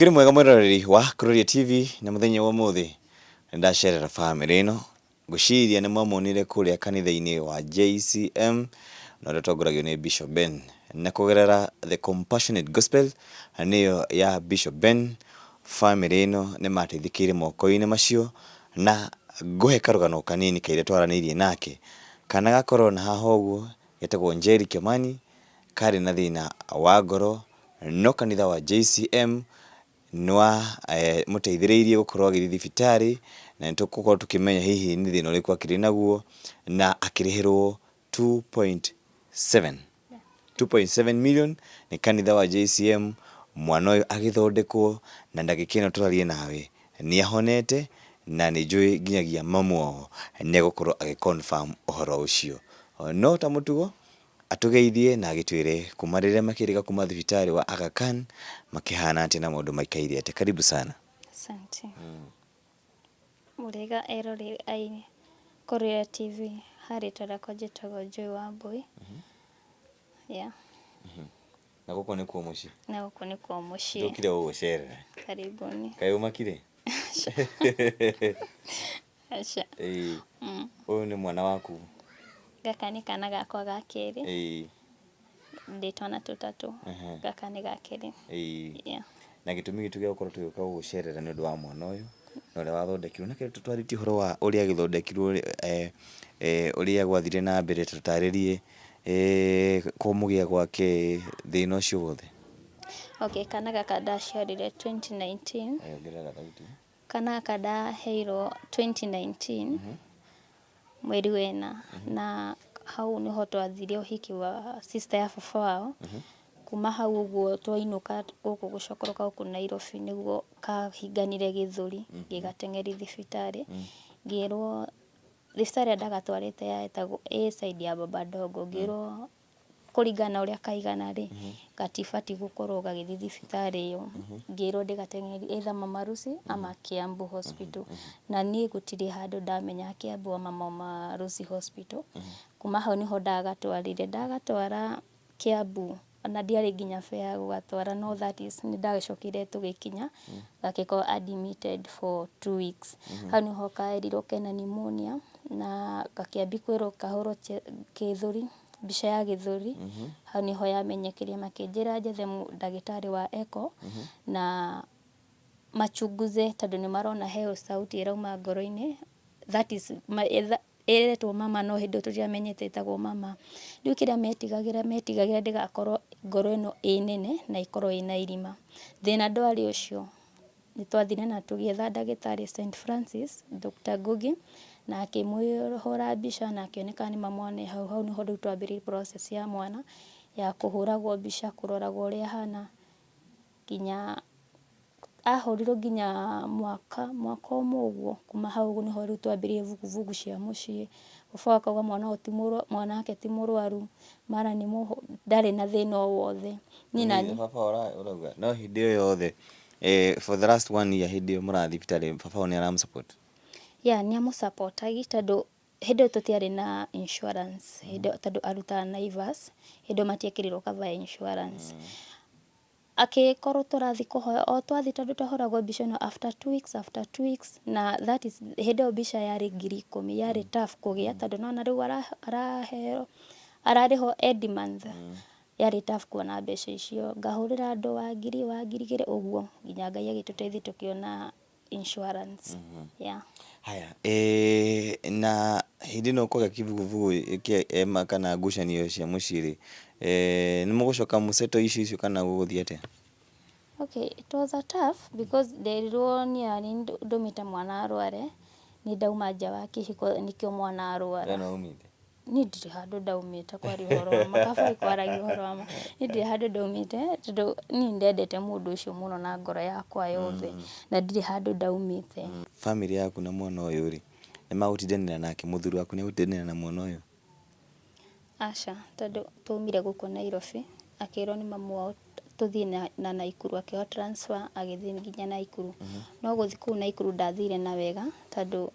Kiri mwega mweroreri wa Kuroria TV na muthenya wa muthi ndacerera family ino guciria ni mwamonire kuria kanitha-ini wa JCM na rutongoragio ni Bishop Ben na kugerera the compassionate gospel niyo ya Bishop Ben. Family ino ni mateithikire moko-ini macio na guhe karugano kanini kaire twaranirie nake kana gakorwo na haha uguo getagwo Njeri Kimani kari na thina wa ngoro no kanitha wa JCM nwa muteithiriirie gukorwo agithii thibitari na nitugukorwo tukimenya hihi ni thina uriku akiri naguo na akirihirwo 2.7 million ni kanitha wa JCM. Mwana uyu agithondekwo na ndagika ino turarie nawe ni ahonete na ni njui nginyagia mamu wao ni gukorwo agiconfirm uhoro ucio no ta mutugo atugeithie na agitwire kuma riria makiriga kuma thibitari wa Aga Khan makihana atia na maundu maikaire atia. Karibu sana. Asante. Murega erore ai Kuroria TV hari tarako njitagwo Joy Wambui. Yeah. Na guko ni kwa muci. Na guko ni kwa muci. Ndukire ugucerera. Karibuni. Kai umakire? Asha. Uyu ni mwana waku? Gaka ni kana gakwa ga keri. Ndi twana tutatu. Gaka ni ga keri. Yeah. Na gitumi gitu gia gukorwo tugiuka gucerera ni undu wa mwana uyu na uria wathondekirwo na kiri tutwaritie horo wa uria githondekirwo uria gwathire na mbere tutaririe kumugia gwake thina ucio wothe. Okay, kana gaka ndaciarire 2019. Ngerera thauti. Kana gaka ndaheirwo 2019 mweri wena na hau niho twathire uhiki wa sister ya baba wao. Kuma hau uguo twainuka guku gucokoroka guku Nairobi niguo kahinganire githuri gigateng'eri thibitari ngirwo thibitari ndagatwarite yaetagwo side ya Baba Dogo ngirwo kuringana uria kaigana ri gatibati gukorwo gagithi thibitari iyo ngirwo ndigateng'eri either Mama Lucy ama Kiambu Hospital na nie gutiri handu ndamenya Kiambu ama Mama Lucy Hospital. Kuma hau niho ndagatwara Kiambu na ndiari nginya fare gugatwara no that is ni ndagicokire tugikinya gakiko admitted for 2 weeks. Hau niho kaerirwo kena pneumonia na gakiambi kwirwo kahoro githuri mbica ya githuri. Hau niho yamenyekire makinjira njethe ndagitari wa echo na machunguze tondu ni marona heo sauti irauma ngoro-ini that is eretwo mama no hindi tutiamenyete etagwo mama. Riu kiria metigagira ndigakorwo ngoro ino nene na ikorwo ina irima. Thina ndwari ucio ni twathire na tugietha ndagitari St Francis Dr Ngugi na akimwihora mbica na akioneka ni mwana hau niho riu twambiririe process ya mwana ya kuhuragwo mbica kuroragwo uria hana nginya ahorirwo nginya mwaka umwe uguo. Kuma hau niho riu twambiririe vuguvugu cia mucii. Baba akauga mwanake ti murwaru mara ni ndari na thina o wothe ni nani baba urauga no hindi iyo yothe for the last 1 year hindi iyo murathi thibitari baba ni aramsupport? Yeah, ni amusupportagi tondu hindi tutiari na insurance hindi tondu arutaga Naivas hindi matiekĩrirwo cover ya insurance. Akikorwo turathi kuhoya o twathi tondu twahoragwo mbica ino after 2 weeks na that is hindi o mbica yari 10,000 yari tough kugia tondu nona riu arariho every month yari tough kuona mbeca icio ngahurira andu wa ngiri uguo nginya Ngai agituteithia tukiona insurance. Yeah. Haya na hindi no kuga kivuguvugu kana ngucanio cia muciri ni mugucoka museto icio kana guguthie atia? Okay, it was a tough because nderirwo ni ani ndumite mwana arware ni ndauma nja wa kihiko nikio mwana arwara. No umite? Ni ndiri handu ndaumite kwari uhoro wa makabari kwaragia uhoro wa ni ndiri handu ndaumite tondu ni ndendete mundu ucio muno na ngoro yakwa yothe na ndiri handu ndaumite. Family yaku na mwana uyu ri ni magutidanira nake muthuri waku ni gutidanira na mwana uyu? Aca tondu tumire guku Nairobi akirwo ni mamu wao tuthie na Naikuru akio transfer agithie nginya Naikuru. No guthi kuu Naikuru ndathire na wega tondu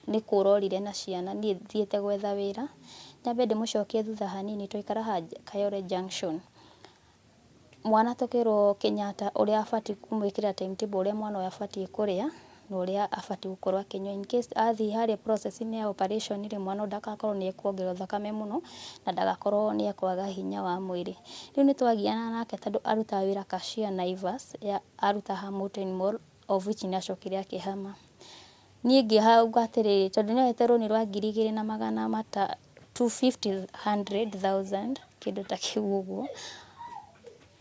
ni kurorire na ciana ni thiete gwetha wira. Nyambe ndimucokie thutha hanini twaikara Kayole Junction mwana tũkĩrwo Kenyatta ũrĩa abatiĩ kũmwĩkĩra timetable ũrĩa mwana ũyũ abatiĩ kũrĩa na ũrĩa abatiĩ gũkorwo akĩnyua. In case athiĩ harĩa process-inĩ ya operation rĩ, mwana ndagakorwo nĩ ekuongererwo thakame mũno na ndagakorwo nĩ ekwaga hinya wa mwĩrĩ. Rĩu nĩ twagiana nake tondũ arutaga wĩra Kashia Naivas, aruta Hamilton Mall, of which nĩ acokire akĩhama. Niĩ ngĩhauga atĩrĩrĩ, tondũ nĩoete rũni rwa 250,000 kĩndũ ta kĩu ũguo,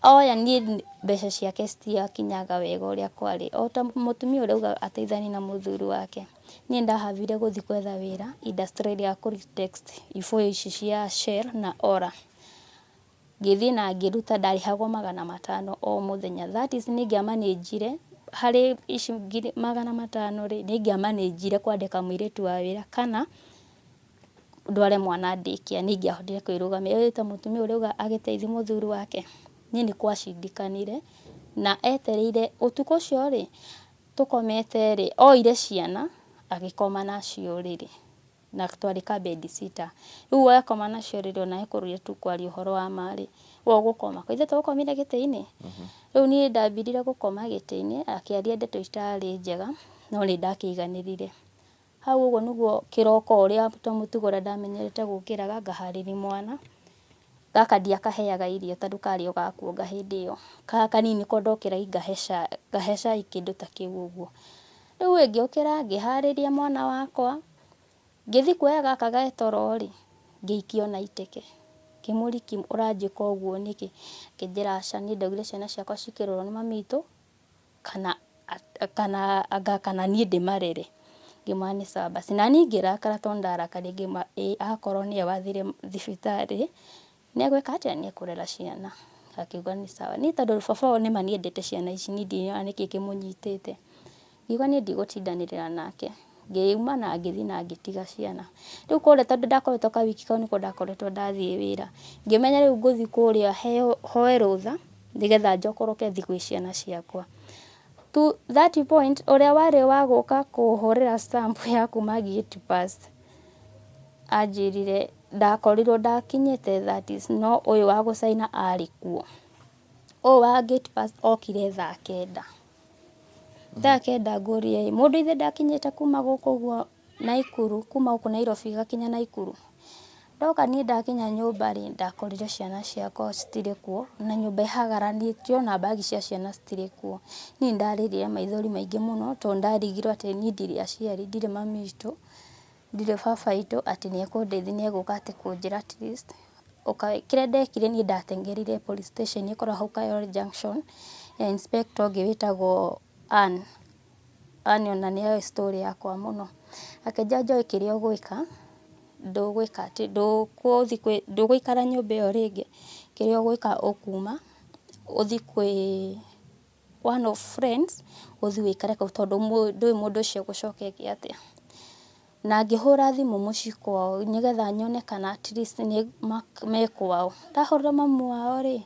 oya niĩ mbeca ciake citiakinyaga wega ũrĩa kwarĩ. O ta mũtumia ũrĩa auga ateithanie na mũthuri wake, niĩ ndahabire gũthiĩ gwetha wĩra industry ya kũritext ifo ici cia Shell na Ola. Ngĩthiĩ na ngĩruta, ndarĩhagwo 500 o mũthenya. That is nĩ ngĩamanĩnjire harĩ ici 500 rĩ, nĩ ngĩamanĩnjire kwandĩka mũirĩtu wa wĩra kana ndware mwana daycare, nĩ ingĩahotire kwĩrũgamia. Ta mũtumia ũrĩa auga agĩteithia mũthuri wake, niĩ nĩ kwacindikanire na etereire ũtukũ ũcio rĩ, tũkomete rĩ, oire ciana agĩkoma nacio rĩrĩ, na twarĩ ka bed sitter. Rĩu akoma nacio rĩrĩ, ona ekũrũire tu kwaria ũhoro wa ma rĩ, we ũgũkoma kũ? Ithe tũgũkomire gĩtĩ-inĩ? Rĩu niĩ ndambirire gũkoma gĩtĩ-inĩ, akĩaria ndeto itarĩ njega, no nĩ ndakĩiganĩrire. Hau ũguo nĩguo kĩroko ũrĩa mũtugo ũrĩa ndamenyerete gũkĩraga, ngaharĩria mwana. Gaka ndiakaheaga irio tondũ karĩ o gakuonga hĩndĩ ĩyo. Kanini ko ndokĩra ngahe cai kĩndũ ta kĩu ũguo. Rĩu ngĩũkĩra ngĩharĩria mwana wakwa, ngĩthiĩ kuoya gaka ge toro rĩ, ngĩikio na iteke. Kĩmũriki ũranjĩka ũguo nĩkĩ? Akĩnjĩra aca, niĩ ndaugire ciana ciakwa cikĩrorwo nĩ mami witũ kana niĩ ndĩmarere. Ngĩmwĩra nĩ sawa basi. Na niĩ ngĩrakara tondũ ndarakaria, ngĩmwĩra akorwo nĩwe wathire thibitarĩ nĩ egwĩka atĩa? Nĩ ekũrera ciana. Akiuga nĩ sawa. Niĩ tondũ baba wao nĩma nĩendete ciana ici, niĩ ndionaga nĩkĩ kĩmũnyitĩte. Ngiuga niĩ ndigũtindanĩrĩra nake. Ngiuma na ngĩthiĩ na ngĩtiga ciana. Rĩu kũrĩa tondũ ndakoretwo kawiki kau nĩko ndakoretwo ndathiĩ wĩra, ngĩmenya rĩu ngũthiĩ kũrĩa hoe rũtha nĩgetha njokoroke thiĩ gwĩ ciana ciakwa. To that point, ũrĩa warĩ wa gũka kũhũrĩra stamp ya kuma gate pass anjĩrire ndakorirwo ndakinyĩte, that is no ũyũ wa gũcaina arĩ kuo. Ũyũ wa gate pass okire thaa 9. Thaa 9 ngũria mũndũ ithe ndakinyĩte kuma gũkũ ũguo Naikuru, kuma gũkũ Nairobi gakinya Naikuru. Ndoka niĩ ndakinya nyũmba rĩ, ndakorire ciana ciakwa citirĩ kuo na nyũmba ĩhagaranĩtio na bagi cia ciana citirĩ kuo. Niĩ ndarĩrire maithori maingĩ mũno tondũ ndarigirwo atĩ niĩ ndirĩ aciari, ndirĩ mami witũ, ndirĩ baba witũ, atĩ nĩ ekũndeithia, nĩ egũka atĩ kũnjĩra at least. Kĩrĩa ndekire niĩ ndatengerire police station ĩkoragwo hau Kayole Junction, ya inspector ũngĩ wĩtagwo Ann. Ann ona nĩoĩ story yakwa mũno. Akĩnjĩra Joy, kĩrĩa ũgwĩka ndũgwĩka atĩ ndũgũikara nyũmba ĩyo rĩngĩ, kĩrĩa ũgwĩka ũkuma ũthiĩ kwĩ one of friends, ũthiĩ wĩikare kũu tondũ ndũĩ mũndũ ũcio gũcoka eke atĩa. Na ngĩhũra thimũ mũciĩ kwao nĩgetha nyone kana at least nĩ me kwao. Ndahũrĩra mamu wao rĩ,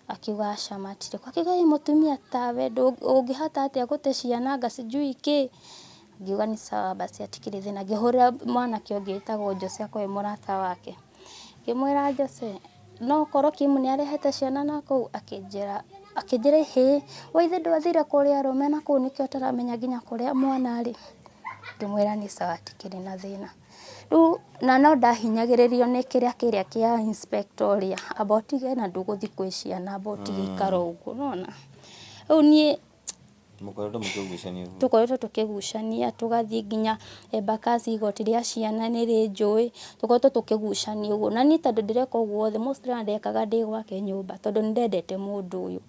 akiuga aca matirĩ kuo. Akiuga mũtumia tawe ũngĩhota atĩa gũte ciana anga sijui kĩ. Ngiuga nĩ sawa basi hatikĩrĩ thĩna. Ngĩhũrĩra mwanake ũngĩ wĩtagwo Jose akorwo mũrata wake. Ngĩmwĩra Jose, no ũkorwo Kim nĩ arehete ciana na kũu? Akĩnjĩra hĩ, we ithe ndwathire kũrĩa arũme na kũu nĩkĩo ũtaramenya nginya kũrĩa mwana arĩ? Ngĩmwĩra nĩ sawa hatikĩrĩ na thĩna. Rĩu na no ndahinyagĩrĩrio nĩ kĩrĩa kĩa inspector ũrĩa amba ũtige na ndũgũthiĩ kwĩ ciana, amba ũtige ikara ũguo, nĩwona. Rĩu niĩ tũkoretwo tũkĩgucania tũgathiĩ nginya Embakasi, igoti rĩa ciana nĩrĩnjũĩ, tũkoretwo tũkĩgucania ũguo. Na niĩ tondũ ndĩreka ũguo othe mostly ndekaga ndĩ gwake nyũmba tondũ nĩndendete mũndũ ũyũ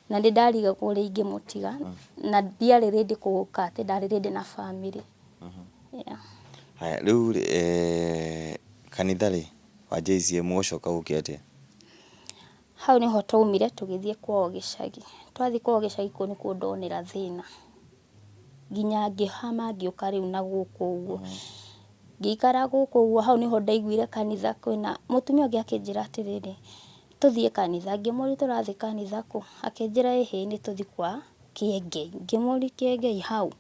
na nĩndarigagwo ũrĩa ingĩmũtiga na ndiarĩ ready kũgũka atĩ ndarĩ ready na family. Haya, rĩu kanitha rĩ wa JCM mũgũcoka gũkĩ atĩa? Hau nĩho twaumire tũgĩthiĩ kwao gĩcagi. Twathiĩ kwao gĩcagi kũu nĩkuo ndonera thĩna, nginya ngĩhama ngĩũka rĩu na gũkũ ũguo. Ngĩikara gũkũ ũguo, hau nĩho ndaiguire kanitha kwĩna mũtumia ũngĩ akĩnjĩra atĩrĩrĩ, tũthiĩ kanitha. Ngĩmũria tũrathiĩ kanitha kũ? Akĩnjĩra ĩhĩ nĩ tũthiĩ kwa Kĩengei. Ngĩmũria Kĩengei hau?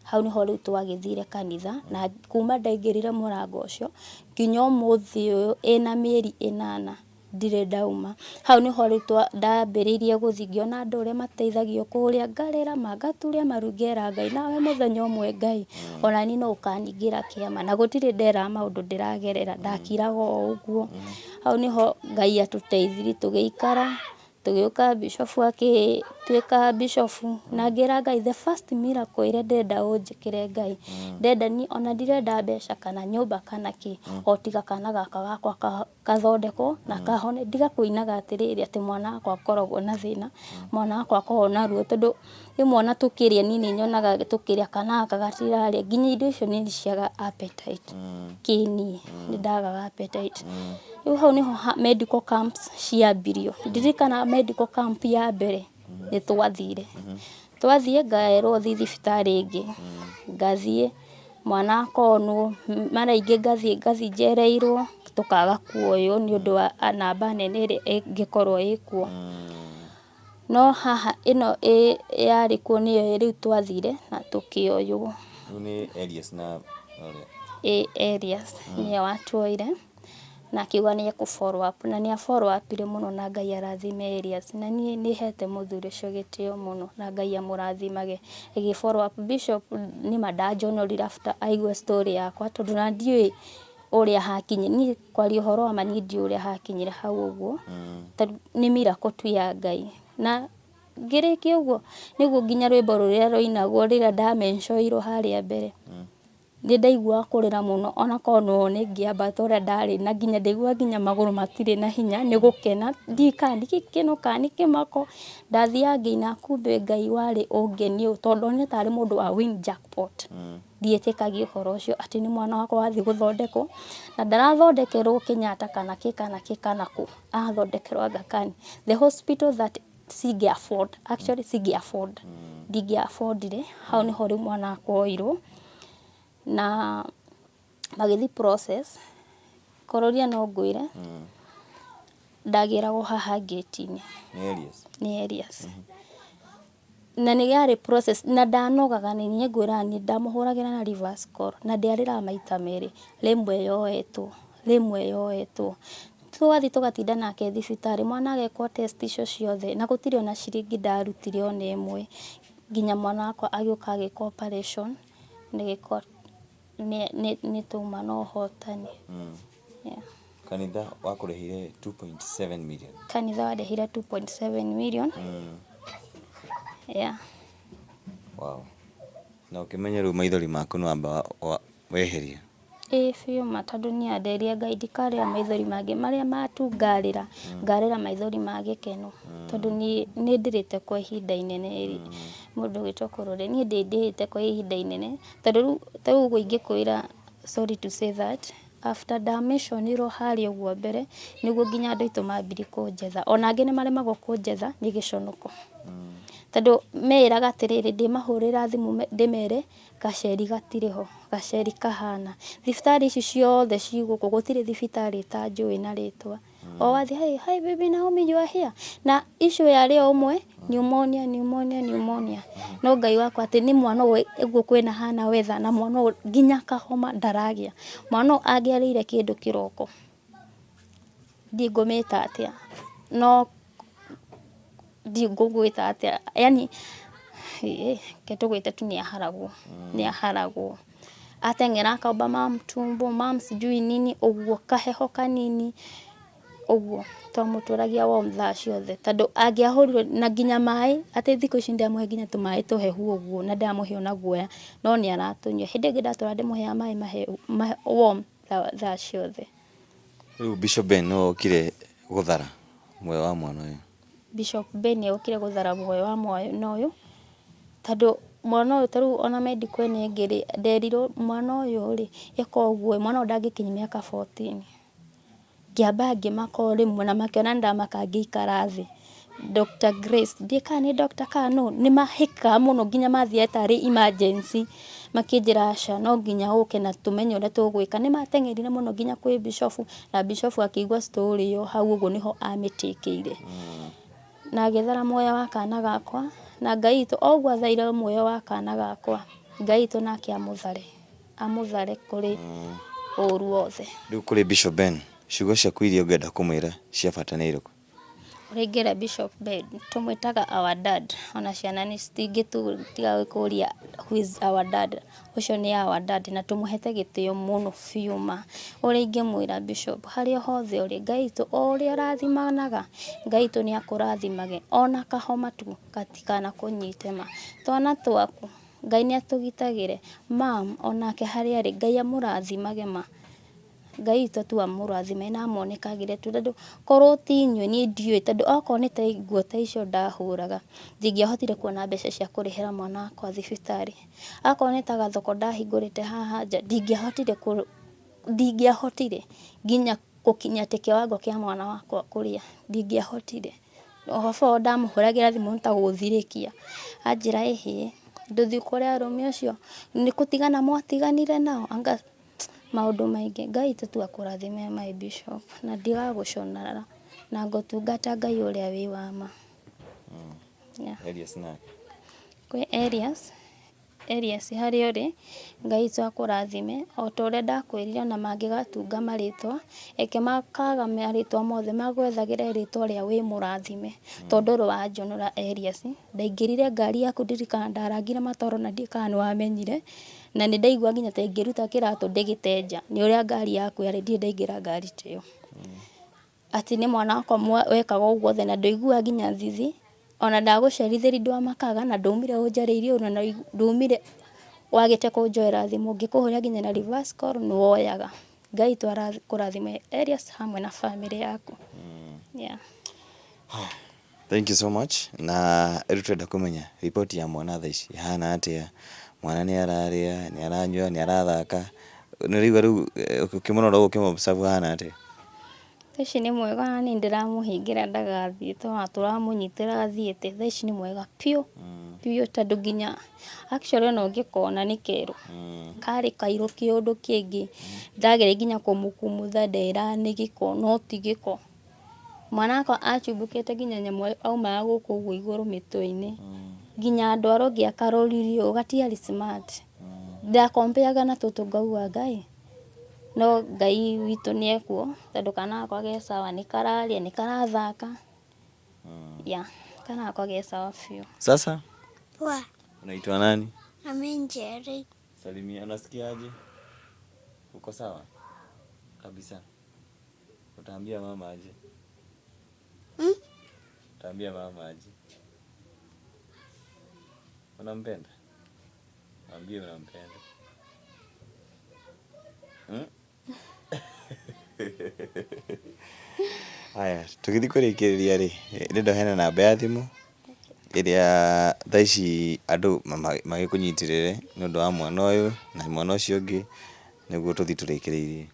Hau nĩho rĩu twagĩthire kanitha, na kuma ndaingĩrire mũrango ũcio nginya ũmũthĩ ũyũ ĩna mĩeri 8 ndirĩ ndauma. Hau nĩho rĩu ndambĩrĩirie gũthiĩ ngĩona andũ ũrĩa mateithagio kũrĩa, ngarĩra ma ngaturia maru ngera Ngai nawe mũthenya ũmwe Ngai ona niĩ no ũkaningĩra kĩama, na gũtirĩ nderaga maũndũ ndĩragerera, ndakiraga o ũguo. Hau nĩho Ngai atũteithirie tũgĩikara, tũgĩũka Bishop agĩtuĩka Bishop, na ngĩra Ngai the first miracle ĩrĩa ndĩrenda ũnjĩkĩre Ngai, ndenda niĩ ona ndirenda mbeca kana nyũmba kana kĩ, o tiga kana gaka gakwa gathondekwo na kahone. Ndigakũinaga atĩrĩrĩ atĩ mwana wakwa akoragwo na thĩna, mwana wakwa akoragwo na ruo, tondũ rĩmwe ona tũkĩrĩa niĩ nĩnyonaga tũkĩrĩa kana gaka gatirarĩa, nginya irio icio nĩciaga appetite kĩniĩ, nĩndagaga appetite. Rĩu hau nĩho medical camps ciambirio. Ndirikana medical camp ya mbere nĩtwathire, twathiĩ ngerwo thiĩ thibitarĩ ĩngĩ, ngathiĩ mwana akonwo, mara ingĩ ngathiĩ njereirwo tũkaga kuoywo nĩũndũ wa namba nene ĩrĩa ĩngĩkorwo ĩkuo. No haha ĩno yarĩ kuo nĩyo rĩu twathire na tũkĩoywo. Rĩu nĩ Elias na Elias nĩwe watuoire na akiuga nĩ follow up, na nĩ follow up mũno, na Ngai arathime Elias, na niĩ nĩhete mũthuri ũcio gĩtĩo mũno, na Ngai amũrathimage. Ĩgĩ follow up Bishop nĩma ndanjonorire after aigue story yakwa, tondũ na ndiũĩ ũrĩa hakinyire, niĩ kwaria ũhoro wa ma niĩ ndiũĩ ũrĩa hakinyire hau ũguo, tondũ nĩ miracle tu ya Ngai. Na ngĩrĩkia ũguo nĩguo nginya rwĩmbo rũrĩa rũinagwo rĩrĩa ndamentionirwo harĩa mbere, nĩndaiguaga kũrĩra mũno, ona korwo nĩngĩambata ũrĩa ndarĩ, na nginya ndaigua nginya magũrũ matirĩ na hinya nĩ gũkena, ndiũĩ nĩ gĩkeno kana nĩ kĩmako. Ndathiaga ngĩina kumbe Ngai warĩ ũngeni ũũ, tondũ ndonire tarĩ mũndũ wa win jackpot. Ndiĩtĩkagia ũhoro ũcio atĩ nĩ mwana wakwa wathiĩ gũthondekwo, na ndarathondekerwo Kenyatta kana kĩ kana kũ, arathondekerwo Aga Khan, the hospital that singe afford, actually singe afford, ndingĩ affordire. Hau nĩho rĩu mwana wakwa oirwo na magĩthiĩ process, kũroria no ngwĩre ndagĩragwo haha gate-inĩ nĩ Elias, na nĩ yarĩ process, na ndanogaga nĩ niĩ ngwĩraga niĩ ndamũhũragĩra na reverse call, na ndĩarĩraga maita merĩ, rĩmwe yoetwo. Twathiĩ tũgatinda nake thibitarĩ, mwana agekwo test icio ciothe, na gũtirĩ ona ciringi ndarutire ona ĩmwe, nginya mwana wakwa agĩũka agĩkwo operation, nĩ tũma na ũhotani. Kanitha wakũrĩhire 2.7 million. Kanitha warĩhire 2.7 million. Wow. Na ũkĩmenya rĩu maithori maku nĩwamba weherie? Biũ ma, tondũ niĩ nderia Ngai ndikarĩra maithori mangĩ marĩa matu ngarĩra maithori ma gĩkeno, tondũ niĩ nĩndĩrĩte kwa ihinda inene. Mũndũ ũgĩtwo Kũrore, niĩ ndĩrĩte kwa ihinda inene, tondũ rĩu ũguo ingĩkwĩra, sorry to say that, after ndamentionirwo harĩa ũguo mbere, nĩguo nginya andũ aitũ mambirie kũnjetha, ona angĩ nĩmaremagwo kũnjetha nĩ gĩconoko, tondũ meraga atĩrĩrĩ, ndĩmahũrĩra thimũ ndĩmere gaceri gatirĩ ho, gaceri kahana. Thibitarĩ ici ciothe cigũkũ gũtirĩ thibitarĩ itanjũĩ na rĩtwa. O wathiĩ, hi baby Naomi you are here, na issue yarĩ o ũmwe, pneumonia. No Ngai wakwa atĩ nĩ mwana ũguo kwĩna hana weather, na mwana ũyũ nginya kahoma ndaragĩa. Mwana ũyũ angĩarĩire kĩndũ kĩroko, ndingĩmĩta atĩa, no ndingĩgwĩta atĩa, yani ketũgwĩte tu nĩaharagwo. Ateng'era akaumba mam tumbo, mam sijui nini, ũguo kaheho kanini ũguo. Twamũtũragia warm thaa ciothe, tondũ angĩahũrirwo na nginya maĩ, atĩ thikũ ici ndĩamũhe nginya tũmaĩ tũhehu ũguo, na ndamũhe ona guoya, no nĩaratũnyua. Hĩndĩ ĩngĩ ndatũra ndĩmũheaga maĩ warm thaa ciothe. Rĩu Bishop Ben nĩwe ũkire gũthara muoyo wa mwana ũyũ? Bishop Ben nĩokire gũthara muoyo wa mwana ũyũ, tondũ mwana ũyũ tarĩu ona medical ĩno ĩngĩ nderirwo mwana ũyũ rĩ, eka ũguo mwana ũyũ ndangĩkinyia mĩaka 14. Ngĩamba ngĩmaka o rĩmwe, na makĩona ndamaka ngĩikara thĩ. Dr. Grace, ndiĩ kana nĩ Dr. Kano, nĩmahĩkaga mũno nginya mathiaga tarĩ emergency, makĩnjĩra aca no nginya ũke na tũmenye ũrĩa tũgwĩka. Nĩmateng'erire mũno nginya kwĩ Bishop, na Bishop akĩigua story ĩyo, hau ũguo nĩho amĩtĩkĩire. Na agĩthara muoyo wa kana gakwa, na Ngai witũ o ũguo athaire muoyo wa kana gakwa, Ngai witũ nake amũthare kũrĩ ũru wothe. Rĩu kũrĩ Bishop Ben, ciugo ciaku iria ũngĩenda kũmwĩra cia bata nĩ irĩkũ? Ũrĩngĩra Bishop Ben tũmwĩtaga our dad, ona ciana nĩ citingĩtiga kũria who is our dad, ũcio nĩ our dad, na tũmũhete gĩtĩo mũno biũ ma. Ũrĩa ingĩmwĩra Bishop, harĩa hothe ũrĩ, Ngai witũ o ũrĩa ũrathimanaga, Ngai witũ nĩ akũrathimage, ona kahoma tu gatikanakũnyite ma. Twana twaku Ngai nĩ atũgitagĩre, mam onake harĩa arĩ Ngai amũrathimage ma. Ngai witũ tu amũrathime na amonekagĩre tu, tondũ korwo ti inyuĩ niĩ ndiũĩ, tondũ okorwo nĩ ta nguo ta icio ndahũraga ndingĩahotire kuona mbeca cia kũrĩhĩra mwana wakwa thibitarĩ. Akorwo nĩ ta gathoko ndahingũrĩte haha nja ndingĩahotire nginya gũkinya atĩ kĩwango kĩa mwana wakwa kũrĩa, ndingĩahotire. O baba ndamũhũragĩra thimũ nĩ ta gũthirĩkia, anjĩra ĩhĩ ndũthiĩ kũrĩ arũme acio, nĩ gũtigana mwatiganire nao, anga maũndũ maingĩ. Ngai witũ tu akũrathime my Bishop, na ndigagũconara na ngũtungata Ngai ũrĩa wĩ wa ma. Elias nake? Kwĩ Elias harĩa ũrĩ, Ngai witũ akũrathime, o ta ũrĩa ndakwĩrire ona mangĩgatunga marĩtwa, eke makaga marĩtwa mothe magwethagĩre rĩtwa rĩa wĩ mũrathime, tondũ rwanjonora Elias, ndaingĩrire ngari yaku ndirikana ndarangire matoro na ndiĩ kana nĩwamenyire, na nĩ ndaigua nginya ta ingĩruta kĩratũ ndĩgĩte nja, nĩ ũrĩa ngari yaku yarĩ, ndirĩ ndaingĩra ngari ta ĩyo. Atĩ nĩ mwana wakwa wekaga ũguo othe na ndaiguaga nginya thithi, ona ndagũcerithĩria ndwamakaga na ndaumire ũnjarĩirie ũru, na ndaumire wagĩte kũnjoera thimũ, ngĩkũhũrĩra nginya na reverse call nĩwoyaga. Ngai witũ akũrathime Elias hamwe na family yaku. Thank you so much. Na rĩu twenda kũmenya riboti ya mwana thaa ici ihana atĩa? Mwana nĩ ararĩa, nĩ aranyua, nĩ arathaka? Nĩũraigua rĩu ũkĩmũrora ũguo ũkĩmũ-observe ahana atĩa? Thaa ici nĩ mwega na nĩ ndĩramũhingĩra ndagathiĩ, tondũ tũramũnyitĩra athiĩte, thaa ici nĩ mwega biũ biũ, tondũ nginya actually ona ũngĩkona nĩ kerũ, karĩ kairũ kĩũndũ kĩngĩ, ndageria nginya kũmũkumutha ndera nĩ gĩko, no ti gĩko. Mwana wakwa acumbũkĩte nginya nyamũ aumaga gũkũ ũguo igũrũ mĩtwe-inĩ, nginya ndwara ũngĩ akaroririo gatiarĩ smart. Ndakompeaga na tũtũ ngauga Ngai, no Ngai witũ nĩ ekuo, tondũ kana gakwa ge sawa, nĩ kararĩa, nĩ karathaka. Kana gakwa ge sawa biũ. Sasa? Poa. Unaitwa nani? Njeri. Salimia, unasikiaje? Uko sawa? Kabisa. Utaambia mama aje? Utaambia mama aje? Unampenda? Mwambie unampenda. Haya, tũgĩthiĩ kũrĩkĩrĩria rĩ, ndĩrenda hena namba ya thimũ ĩrĩa thaa ici andũ magĩkũnyitĩrĩre nĩ ũndũ wa mwana ũyũ na mwana ũcio ũngĩ, nĩguo tũthiĩ tũrĩkĩrĩirie.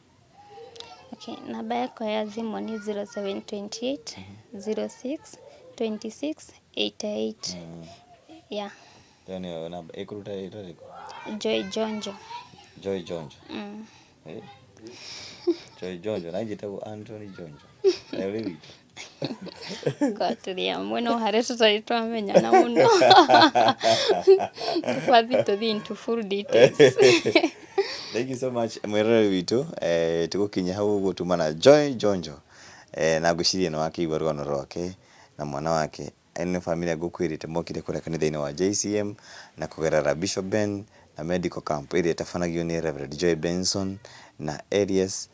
Namba yakwa ya thimũ nĩ 0728 06 26 88. Ĩyo nĩyo namba ĩkũruta ĩtarĩkũ? Joy Jonjo. Joy Jonjo. Joy Jonjo, na njĩtagwo Anthony Jonjo. Ũrĩ witũ. Tũrĩ amwe no harĩa tũtarĩ twamenyana mũno. Tũbathiĩ tũthiĩ into full details. Thank you so much mwĩroreri witũ, tũgũkinya hau ũguo tuma na Joy Jonjo, na ngwĩciria nĩ wakĩigua rũgano rwake na mwana wake. Nĩ family ngũkwĩrĩte mokire kũrĩa kanitha-inĩ wa JCM na kũgerera Bishop Ben na medical camp ĩrĩa ĩtabanagio nĩ Reverend Joy Benson na Elias.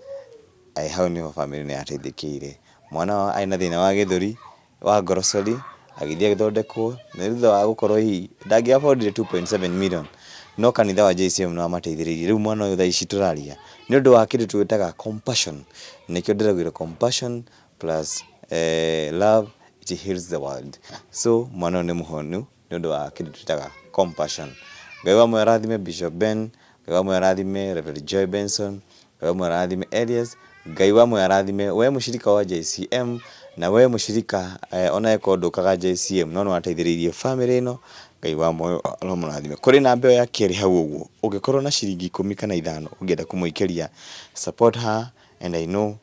Hau nĩho family nĩ yateithĩkĩire. Mwana wao arĩ na thĩna wa gĩthũri wa ngorocori, agĩthiĩ agĩthondekwo, na thutha wa gũkorwo hihi ndangĩa-afford 2.7 million, no kanitha wa JCM nĩ wamateithĩrĩirie. Rĩu mwana ũyũ thaa ici tũraria nĩ ũndũ wa kĩndũ twĩtaga compassion, nĩkĩo ndĩraugire compassion plus love it heals the world. So mwana ũyũ nĩ mũhonu nĩ ũndũ wa kĩndũ twĩtaga compassion. Ngai wamwe arathime Bishop Ben, Ngai wamwe arathime Reverend Joy Benson, Ngai wamwe arathime Elias, Ngai wamwe arathime we mũcirika wa JCM, na we mũcirika ona eko ndũkaga JCM no nĩwateithĩrĩirie family ĩno. Ngai wamwe aromorathime. Kũrĩ namba ĩyo ya kerĩ hau ũguo, ũngĩkorwo na ciringi 10 kana 5 ũngĩenda kũmũikĩria, support her and I know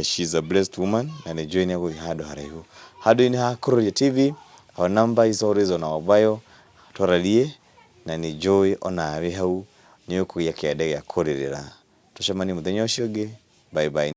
she's a blessed woman, na nĩ Joy nĩ agũthiĩ handũ haraihu. Handũ-inĩ ha Kuroria TV, our number is always on our bio. Tũrarie na nĩ Joy onawe hau nĩ ũkũgĩa kĩande gĩa kũrĩrĩra. Tũcemanie mũthenya ũcio ũngĩ. Bye bye.